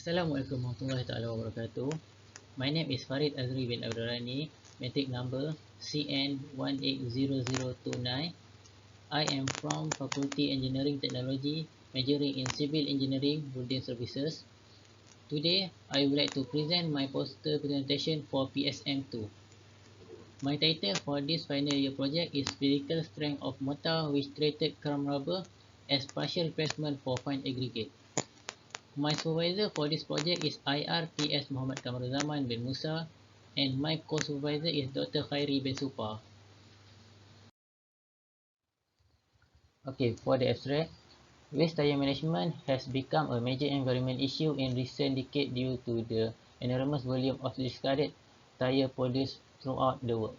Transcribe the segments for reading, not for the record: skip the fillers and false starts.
Assalamualaikum warahmatullahi wabarakatuh. My name is Farid Azri bin Abdurrani, matric number CN180029. I am from Faculty Engineering Technology, majoring in Civil Engineering Building Services. Today, I would like to present my poster presentation for PSM2. My title for this final year project is Physical Strength of Mortar with Treated Crumb Rubber as Partial Replacement for Fine Aggregate. My supervisor for this project is IRTS Muhammad Kamaruzzaman bin Musa, and my co-supervisor is Dr. Khairi bin Supa. Okay, for the abstract, waste tire management has become a major environment issue in recent decades due to the enormous volume of discarded tire produced throughout the world.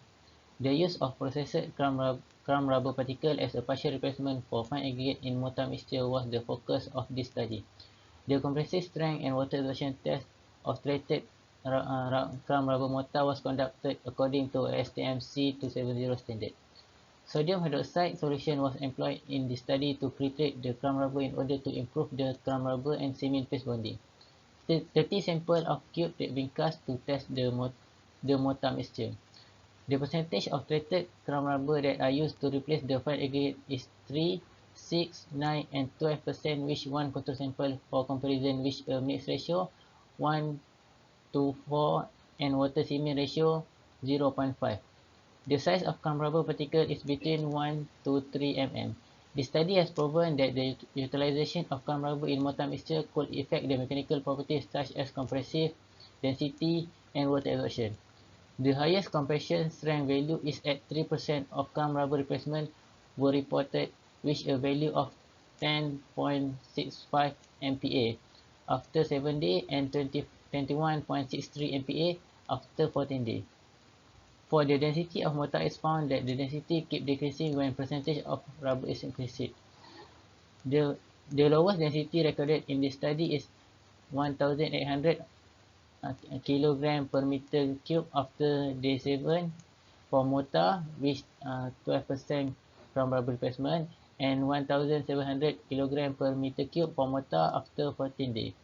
The use of processed crumb rubber particle as a partial replacement for fine aggregate in mortar mixture was the focus of this study. The compressive strength and water absorption test of treated crumb rubber mortar was conducted according to STM C270 standard. Sodium hydroxide solution was employed in the study to pre-treat the crumb rubber in order to improve the crumb rubber and cement paste bonding. 30 samples of cube had been cast to test the mortar mixture. The percentage of treated crumb rubber that are used to replace the fine aggregate is 3, 6, 9, and 12%, which one control sample for comparison, which a mix ratio 1:4 and water cement ratio 0.5. The size of crumb rubber particle is between 1 to 3 mm. The study has proven that the utilization of crumb rubber in mortar mixture could affect the mechanical properties such as compressive, density, and water absorption. The highest compression strength value is at 3% of crumb rubber replacement were reported, with a value of 10.65 MPa after 7 days and 21.63 MPa after 14 days. For the density of mortar, it's found that the density keeps decreasing when percentage of rubber is increased. The lowest density recorded in this study is 1,800 kilogram per meter cube after day 7 for mortar with 12% crumb rubber replacement, and 1,700 kilogram per meter cube for mortar after 14 days.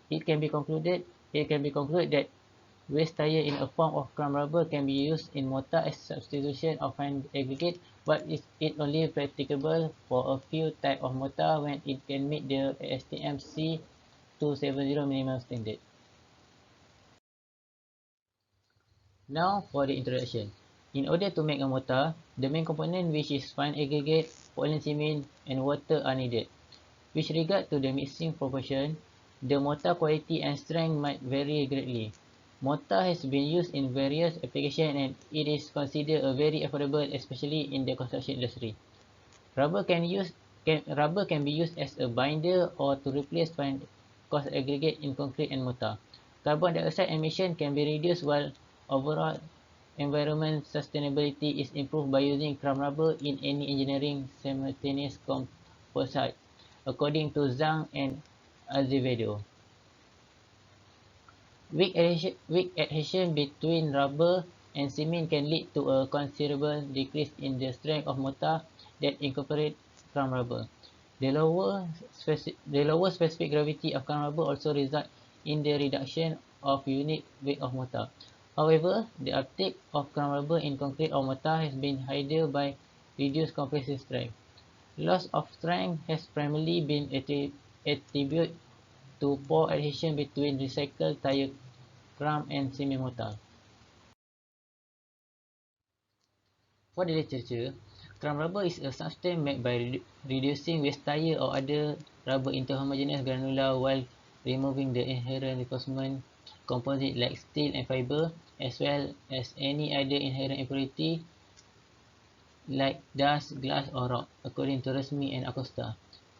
It can be concluded that waste tire in a form of crumb rubber can be used in mortar as substitution of fine aggregate, but it only practicable for a few types of mortar when it can meet the STM C270 minimum standard. Now for the introduction. In order to make a mortar, the main component, which is fine aggregate, Portland cement, and water, are needed. With regard to the mixing proportion, the mortar quality and strength might vary greatly. Mortar has been used in various applications and it is considered a very affordable, especially in the construction industry. Rubber can be used as a binder or to replace fine coarse aggregate in concrete and mortar. Carbon dioxide emission can be reduced while overall environment sustainability is improved by using crumb rubber in any engineering simultaneous composite, according to Zhang and Azevedo. Weak adhesion between rubber and cement can lead to a considerable decrease in the strength of mortar that incorporates crumb rubber. The lower specific gravity of crumb rubber also results in the reduction of unit weight of mortar. However, the uptake of crumb rubber in concrete or mortar has been hindered by reduced compressive strength. Loss of strength has primarily been attributed to poor adhesion between recycled tire crumb and cement mortar. For the literature, crumb rubber is a substance made by reducing waste tire or other rubber into homogeneous granular while removing the inherent reinforcement composite like steel and fiber, as well as any other inherent impurity like dust, glass, or rock, according to Resmi and Acosta.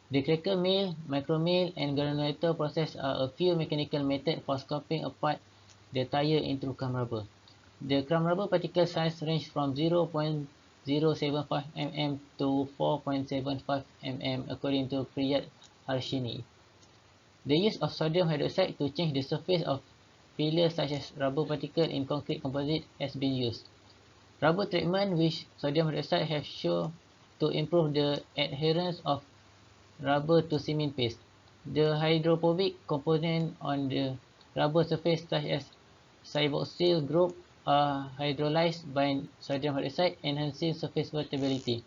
The cracker mill, micromill, and granulator process are a few mechanical methods for scooping apart the tire into crumb rubber. The crumb rubber particle size range from 0.075 mm to 4.75 mm according to Priyat Harshini. The use of sodium hydroxide to change the surface of failures such as rubber particle in concrete composite has been used. Rubber treatment with sodium hydroxide has shown to improve the adherence of rubber to cement paste. The hydrophobic component on the rubber surface, such as cyboxyl group, are hydrolyzed by sodium hydroxide, enhancing surface workability.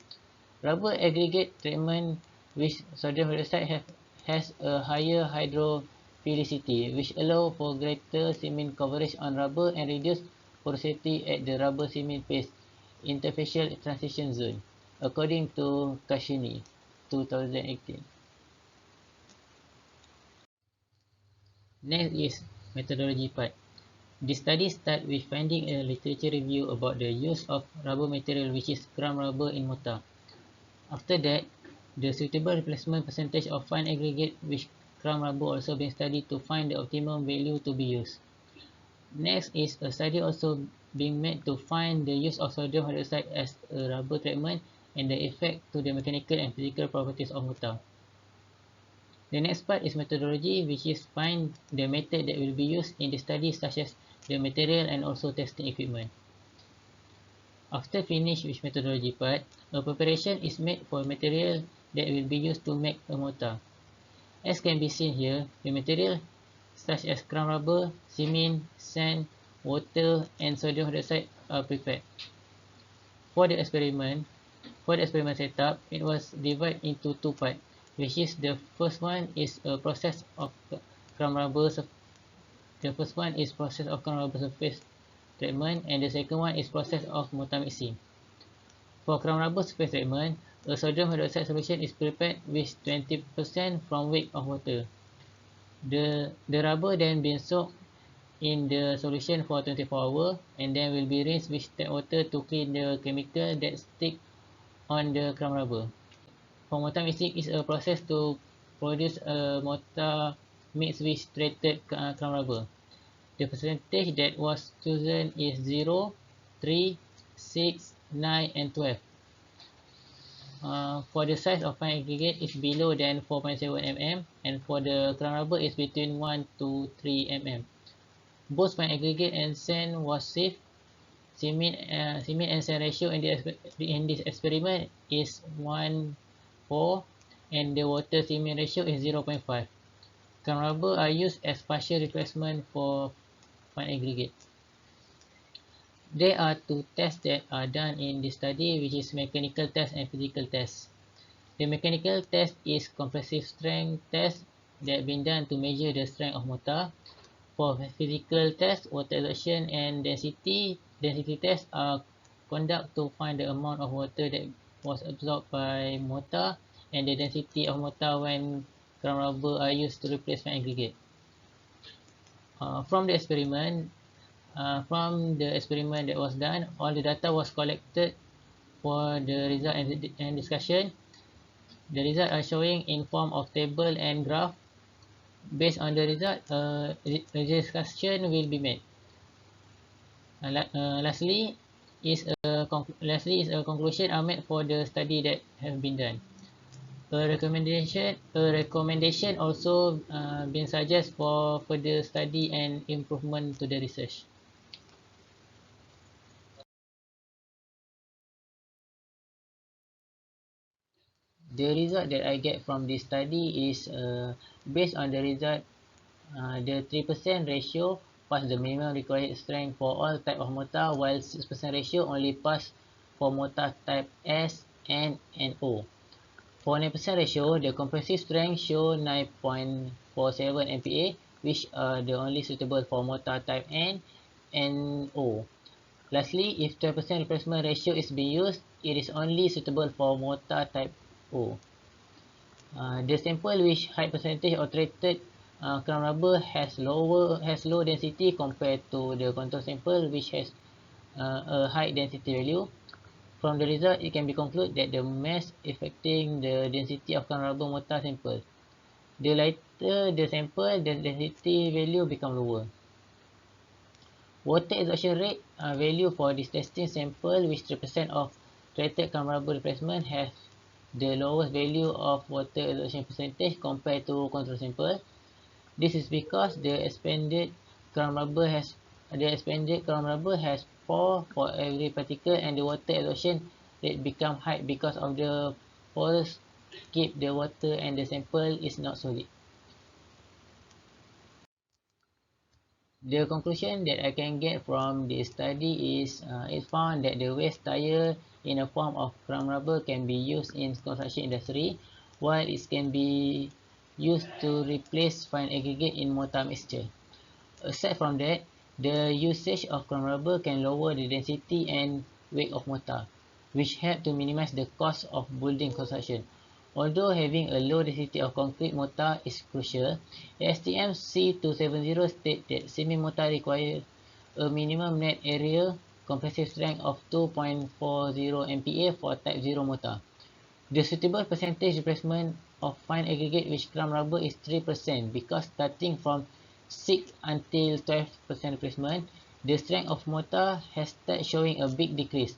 Rubber aggregate treatment with sodium hydroxide has a higher hydrophilicity, which allows for greater cement coverage on rubber and reduced porosity at the rubber cement paste interfacial transition zone, according to Kashini, 2018. Next is methodology part. The study starts with finding a literature review about the use of rubber material, which is crumb rubber in mortar. After that, the suitable replacement percentage of fine aggregate with crumb rubber also being studied to find the optimum value to be used. Next is a study also being made to find the use of sodium hydroxide as a rubber treatment and the effect to the mechanical and physical properties of mortar. The next part is methodology, which is find the method that will be used in the study, such as the material and also testing equipment. After finish with methodology part, a preparation is made for material that will be used to make a mortar. As can be seen here, the material such as crumb rubber, cement, sand, water, and sodium hydroxide are prepared. For the experiment setup, it was divided into two parts, which is the first one is a process of crumb rubber. The first one is process of crumb rubber surface treatment, and the second one is process of mortar mixing. For crumb rubber surface treatment, a sodium hydroxide solution is prepared with 20% from weight of water. The rubber then being soaked in the solution for 24 hours and then will be rinsed with tap water to clean the chemical that stick on the crumb rubber. For mortar mixing is a process to produce a mortar mixed with treated crumb rubber. The percentage that was chosen is 0, 3, 6, 9, and 12. For the size of fine aggregate is below than 4.7 mm, and for the crumb rubber is between 1 to 3 mm. Both fine aggregate and sand was safe. Cement and sand ratio in this experiment is 1:4, and the water cement ratio is 0.5. Crumb rubber are used as partial replacement for fine aggregate. There are two tests that are done in this study, which is mechanical test and physical test. The mechanical test is compressive strength test that been done to measure the strength of mortar. For physical test, water exertion and density tests are conducted to find the amount of water that was absorbed by mortar and the density of mortar when crumb rubber are used to replace fine aggregate. From the experiment that was done, all the data was collected for the result and discussion. The results are showing in form of table and graph. Based on the result, a discussion will be made. Lastly is a conclusion are made for the study that have been done. A recommendation also been suggested for further study and improvement to the research. The result that I get from this study is based on the result, the 3% ratio pass the minimum required strength for all type of mortar, while 6% ratio only pass for mortar type S, N, and O. For 9% ratio, the compressive strength show 9.47 MPa, which are the only suitable for mortar type N and O. Lastly, if 12% replacement ratio is being used, it is only suitable for mortar type O. The sample with high percentage of treated crumb rubber has low density compared to the control sample, which has a high density value. From the result, it can be concluded that the mass affecting the density of crumb rubber mortar sample. The lighter the sample, the density value become lower. Water absorption rate value for this testing sample, which 3% of treated crumb rubber replacement, has the lowest value of water absorption percentage compared to control sample. This is because the expanded crumb rubber has 4 for every particle, and the water absorption rate become high because of the pores keep the water and the sample is not solid. The conclusion that I can get from this study is it found that the waste tire in a form of crumb rubber can be used in construction industry, while it can be used to replace fine aggregate in mortar mixture. Aside from that, the usage of crumb rubber can lower the density and weight of mortar, which help to minimize the cost of building construction. Although having a low density of concrete mortar is crucial, STM C270 states that semi-mortar requires a minimum net area compressive strength of 2.40 MPa for Type 0 mortar. The suitable percentage replacement of fine aggregate with crumb rubber is 3% because starting from 6 until 12% replacement, the strength of mortar has started showing a big decrease.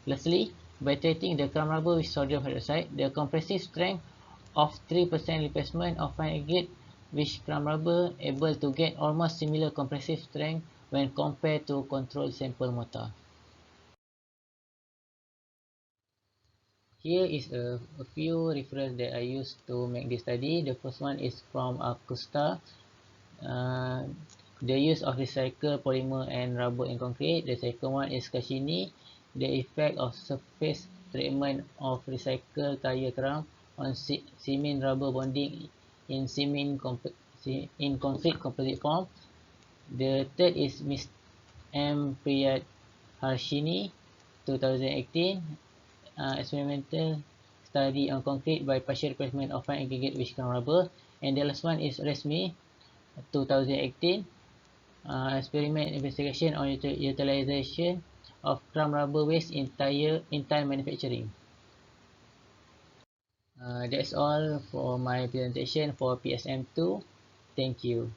Lastly, by treating the crumb rubber with sodium hydroxide, the compressive strength of 3% replacement of fine aggregate with crumb rubber able to get almost similar compressive strength when compared to controlled sample mortar. Here is a few references that I used to make this study. The first one is from Acosta. Uh, the use of recycled polymer and rubber in concrete. The second one is Cassini. The effect of surface treatment of recycled tire crumb on cement rubber bonding in in concrete composite form. The third is Ms. M. Priyadharshini, 2018. Experimental study on concrete by partial replacement of fine aggregate with crumb rubber. And the last one is Resmi, 2018. Experiment investigation on utilization of crumb rubber waste in tire manufacturing. That's all for my presentation for PSM2. Thank you.